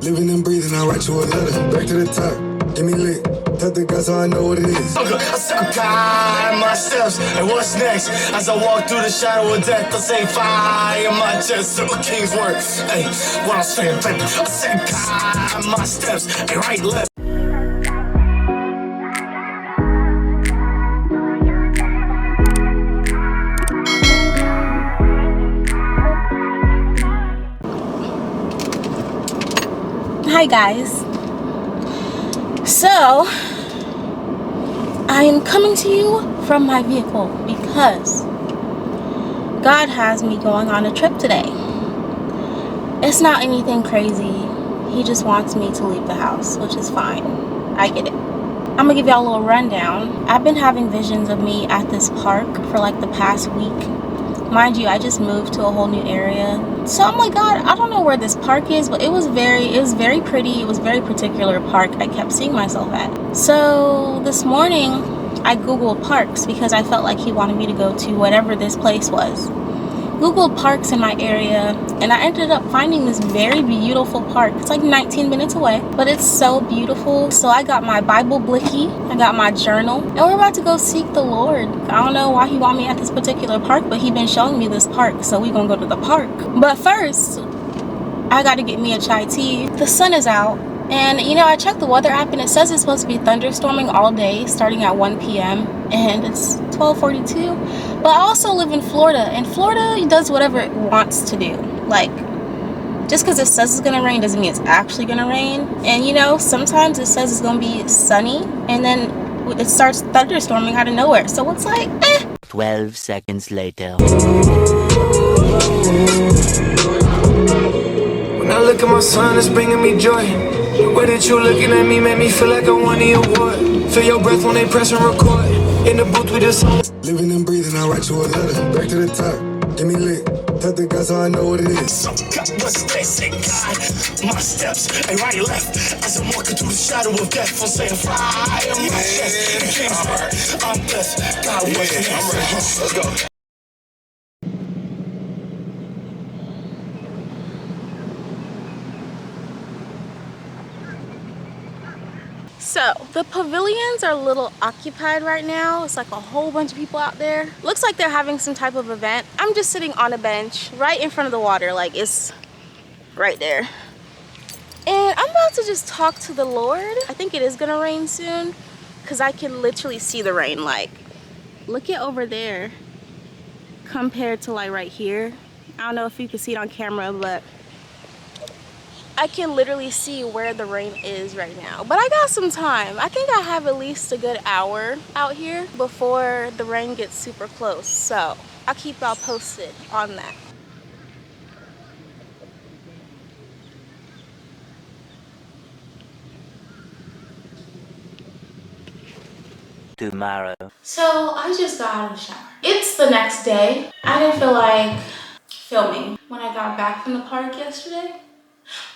Living and breathing, I write you a letter. Back to the top, give me lit. Tap the gas so I know what it is. I said, God, my steps, and what's next? As I walk through the shadow of death, I say fire in my chest. So King's work, hey, what I'm saying, baby. I said, God, my steps, and right, left. Hi guys, so I am coming to you from my vehicle because God has me going on a trip today. It's not anything crazy. He just wants me to leave the house, which is fine. I get it. I'm gonna give y'all a little rundown. I've been having visions of me at this park for like the past week. Mind you, I just moved to a whole new area. So I'm like, God, I don't know where this park is, but it was very pretty. It was a very particular park I kept seeing myself at. So this morning, I Googled parks because I felt like he wanted me to go to whatever this place was. Googled parks in my area, and I ended up finding this very beautiful park. It's like 19 minutes away, but it's so beautiful. So I got my Bible blicky, I got my journal, and we're about to go seek the Lord. I don't know why he want me at this particular park, but he been showing me this park, so we gonna go to the park. But first, I gotta get me a chai tea. The sun is out, and you know, I checked the weather app and it says it's supposed to be thunderstorming all day starting at 1 p.m. and it's 12:42. But I also live in Florida, and Florida does whatever it wants to do. Like, just because it says it's gonna rain doesn't mean it's actually gonna rain. And you know, sometimes it says it's gonna be sunny and then it starts thunderstorming out of nowhere. So it's like, 12 seconds later. When I look at my son, it's bringing me joy. The way that you looking at me made me feel like I won the award. Feel your breath when they press and record. In the booth with this song. Living and breathing, I write you a letter. Back to the top, give me lit. Tap the gas so I know what it is. So God, what's this? Say God, my steps, and right left. As I'm walking through the shadow of death, I'm saying fire in my chest. And King's work, I'm blessed. God, what's next? I'm ready. Let's go. so the pavilions are a little occupied right now. It's like a whole bunch of people out there. Looks like they're having some type of event. I'm just sitting on a bench right in front of the water, like it's right there. And I'm about to just talk to the Lord. I think it is gonna rain soon because I can literally see the rain. Like, look at over there compared to like right here. I don't know if you can see it on camera, but I can literally see where the rain is right now. But I got some time. I think I have at least a good hour out here before the rain gets super close. So I'll keep y'all posted on that. Tomorrow. So I just got out of the shower. It's the next day. I didn't feel like filming when I got back from the park yesterday.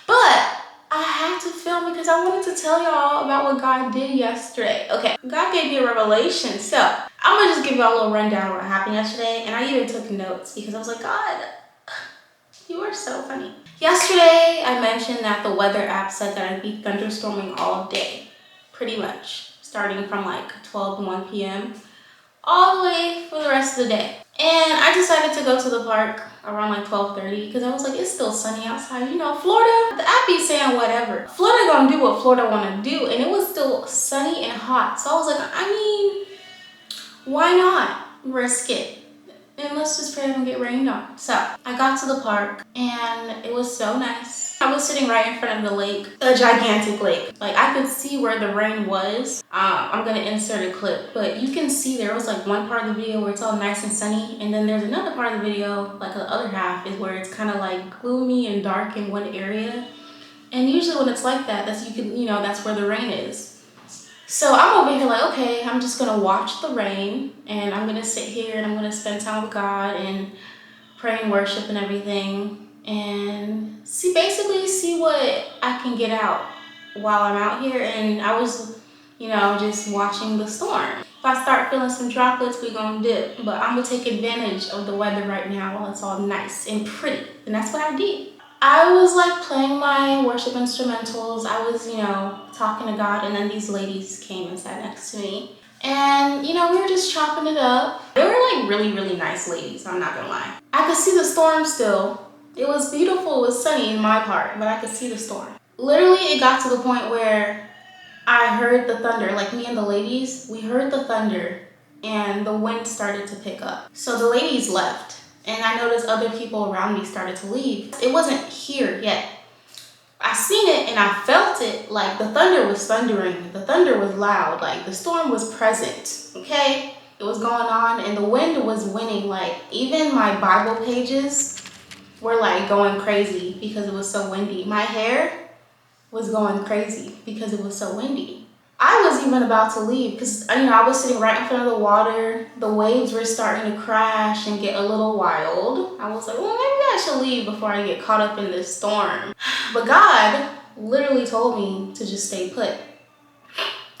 But I had to film because I wanted to tell y'all about what God did yesterday. Okay, God gave me a revelation. So I'm gonna just give y'all a little rundown of what happened yesterday. And I even took notes because I was like, God, you are so funny. Yesterday, I mentioned that the weather app said that I'd be thunderstorming all day, pretty much, starting from like 12 to 1 p.m. all the way for the rest of the day. And I decided to go to the park around like 12:30 because I was like, it's still sunny outside. You know, Florida, the app be saying whatever. Florida gonna do what Florida wanna do, and it was still sunny and hot. So I was like, I mean, why not risk it? And let's just pray I don't get rained on. So I got to the park and it was so nice. I was sitting right in front of the lake, a gigantic lake. Like I could see where the rain was. I'm gonna insert a clip, but you can see there was like one part of the video where it's all nice and sunny, and then there's another part of the video, like the other half, is where it's kind of like gloomy and dark in one area. And usually when it's like that, that's where the rain is. So I'm over here like, okay, I'm just gonna watch the rain and I'm gonna sit here and I'm gonna spend time with God and pray and worship and everything and basically see what I can get out while I'm out here. And I was, just watching the storm. If I start feeling some droplets, we're gonna dip. But I'm gonna take advantage of the weather right now while it's all nice and pretty. And that's what I did. I was like playing my worship instrumentals. I was, talking to God, and then these ladies came and sat next to me. And, we were just chopping it up. They were like really, really nice ladies, I'm not gonna lie. I could see the storm still. It was beautiful, it was sunny in my part, but I could see the storm. Literally, it got to the point where I heard the thunder, like me and the ladies, we heard the thunder and the wind started to pick up. So the ladies left, and I noticed other people around me started to leave. It wasn't here yet. I seen it and I felt it, like the thunder was thundering, the thunder was loud, like the storm was present, okay? It was going on and the wind was winning, like even my Bible pages were like going crazy because it was so windy. My hair was going crazy because it was so windy. I was even about to leave because, I was sitting right in front of the water. The waves were starting to crash and get a little wild. I was like, well, maybe I should leave before I get caught up in this storm. But God literally told me to just stay put. And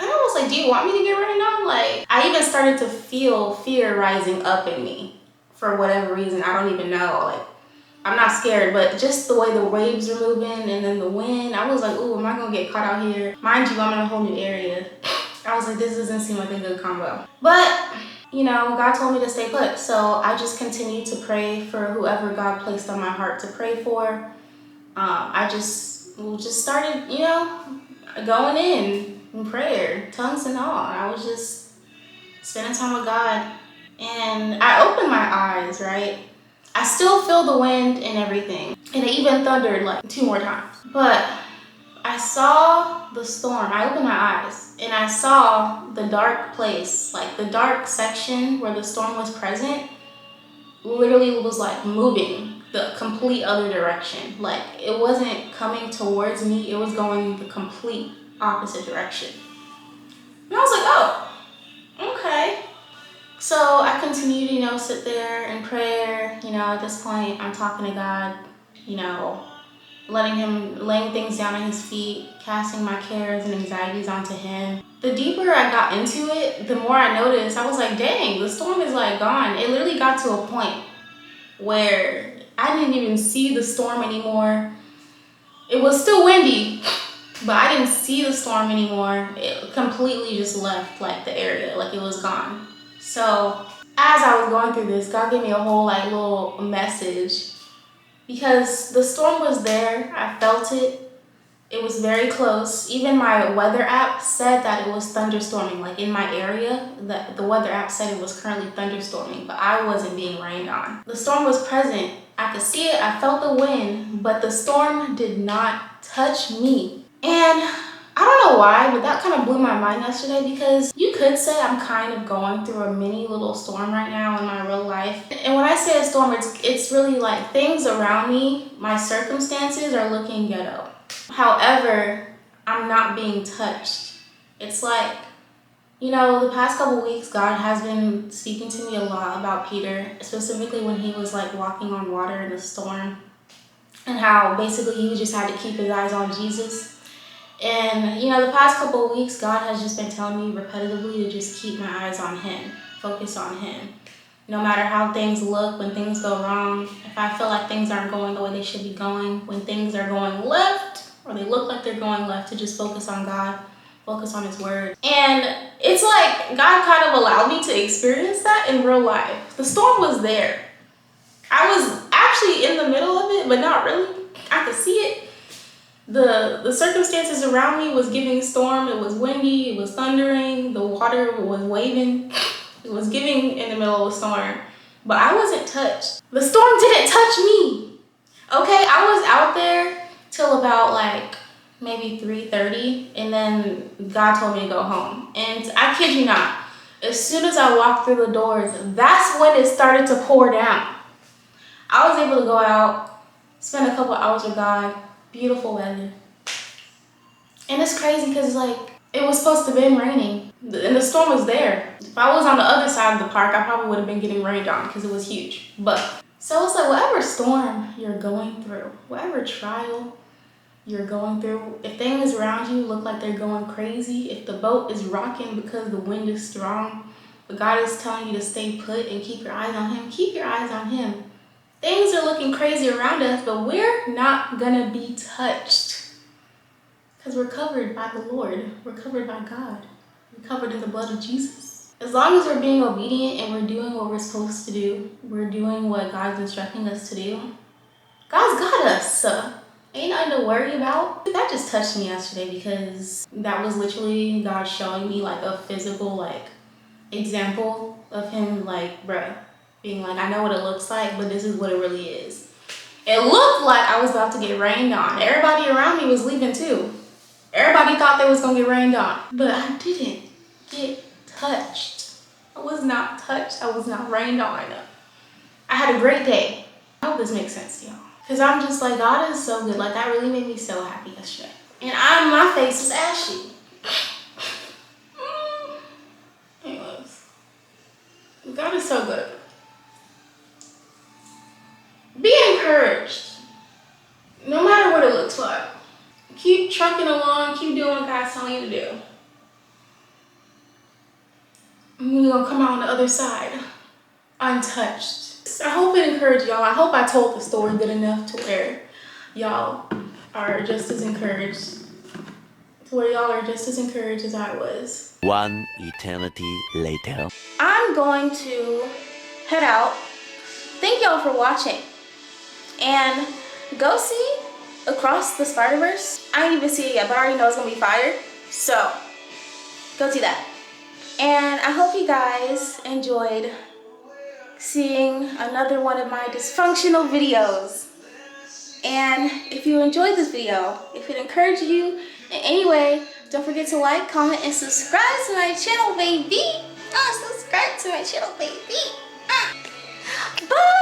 I was like, do you want me to get ready now? Like, I even started to feel fear rising up in me for whatever reason. I don't even know. Like, I'm not scared, but just the way the waves are moving and then the wind, I was like, ooh, am I gonna get caught out here? Mind you, I'm in a whole new area. I was like, this doesn't seem like a good combo. But, God told me to stay put. So I just continued to pray for whoever God placed on my heart to pray for. I just started, going in prayer, tongues and all. I was just spending time with God. And I opened my eyes, right? I still feel the wind and everything. And it even thundered like 2 more times. But I saw the storm. I opened my eyes and I saw the dark place, like the dark section where the storm was present, literally was like moving the complete other direction. Like it wasn't coming towards me, it was going the complete opposite direction. And I was like, oh, okay. So I continued, sit there in prayer. At this point, I'm talking to God, laying things down at his feet, casting my cares and anxieties onto him. The deeper I got into it, the more I noticed, I was like, dang, the storm is like gone. It literally got to a point where I didn't even see the storm anymore. It was still windy, but I didn't see the storm anymore. It completely just left like the area, like it was gone. So as I was going through this, God gave me a whole like little message because the storm was there. I felt it. It was very close. Even my weather app said that it was thunderstorming. Like in my area, the weather app said it was currently thunderstorming, but I wasn't being rained on. The storm was present. I could see it. I felt the wind, but the storm did not touch me. And I don't know why, but that kind of blew my mind yesterday because you could say I'm kind of going through a mini little storm right now in my real life. And when I say a storm, it's really like things around me, my circumstances are looking ghetto. However, I'm not being touched. It's like, the past couple weeks, God has been speaking to me a lot about Peter, specifically when he was like walking on water in the storm and how basically he just had to keep his eyes on Jesus. And, the past couple of weeks, God has just been telling me repetitively to just keep my eyes on him, focus on him. No matter how things look, when things go wrong, if I feel like things aren't going the way they should be going, when things are going left, or they look like they're going left, to just focus on God, focus on his word. And it's like God kind of allowed me to experience that in real life. The storm was there. I was actually in the middle of it, but not really. I could see it. The circumstances around me was giving storm. It was windy, it was thundering, the water was waving. It was giving in the middle of a storm, but I wasn't touched. The storm didn't touch me. Okay, I was out there till about like maybe 3:30, and then God told me to go home. And I kid you not, as soon as I walked through the doors, that's when it started to pour down. I was able to go out, spend a couple hours with God, beautiful weather. And it's crazy because like it was supposed to have been raining and the storm was there. If I was on the other side of the park, I probably would have been getting rained on because it was huge. But so it's like whatever storm you're going through, whatever trial you're going through, if things around you look like they're going crazy, if the boat is rocking because the wind is strong, but God is telling you to stay put and keep your eyes on him, keep your eyes on him. Things are looking crazy around us, but we're not gonna be touched. Because we're covered by the Lord. We're covered by God. We're covered in the blood of Jesus. As long as we're being obedient and we're doing what we're supposed to do, we're doing what God's instructing us to do, God's got us. Ain't nothing to worry about. That just touched me yesterday because that was literally God showing me like a physical like example of him like, bruh, being like, I know what it looks like, but this is what it really is. It looked like I was about to get rained on. Everybody around me was leaving too. Everybody thought they was gonna get rained on, but I didn't get touched. I was not touched. I was not rained on. I had a great day. I hope this makes sense to y'all. Cause I'm just like, God is so good. Like that really made me so happy yesterday. And my face is ashy. Anyways, God is so good. Be encouraged. No matter what it looks like. Keep trucking along, keep doing what God's telling you to do. And we're gonna come out on the other side untouched. I hope it encouraged y'all. I hope I told the story good enough to where y'all are just as encouraged. As I was. One eternity later. I'm going to head out. Thank y'all for watching. And go see Across the Spider-Verse. I didn't even see it yet, but I already know it's gonna be fire. So, go see that. And I hope you guys enjoyed seeing another one of my dysfunctional videos. And if you enjoyed this video, if it encouraged you in any way, don't forget to like, comment, and subscribe to my channel, baby. Subscribe to my channel, baby. Bye!